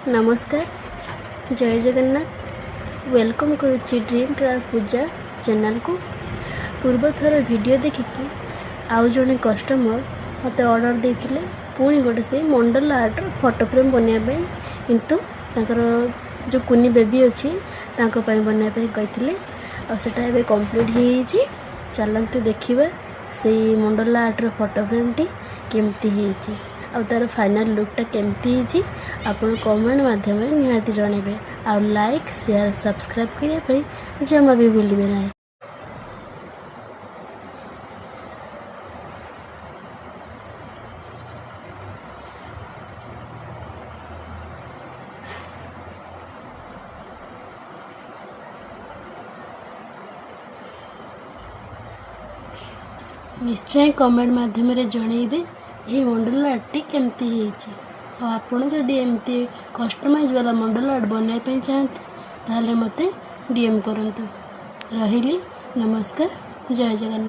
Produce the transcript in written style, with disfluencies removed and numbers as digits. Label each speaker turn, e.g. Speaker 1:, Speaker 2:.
Speaker 1: नमस्कार जय Jagannath welcome करुच्ची dream craft पूजा channel को। पूर्व थर वीडियो देखिकी आउ जड़े कस्टमर मत ऑर्डर देते पुणी गोटे से मंडल आर्ट फोटो फ्रेम बनवाई किंतु जो कुनी बेबी अच्छी बनवाई कहते आटा कम्प्लीट हो चलतु देखा से मंडल आर्टर फोटो फ्रेम टी केमती होती आ तार फाइनल लुकटा केमती आपन कमेंट माध्यम निहाती जनइबे आ लाइक शेयर सब्सक्राइब करने जमा भी भूलिए ना। निश्चय कमेंट माध्यम जनइबे ये मंडल आर्ट केमती आपड़ जदि एमती कस्टमाइज वाला मंडल आर्ट बनवाई चाहते ताहले मते डीएम करंतु। रहिली नमस्कार जय जगन्नाथ।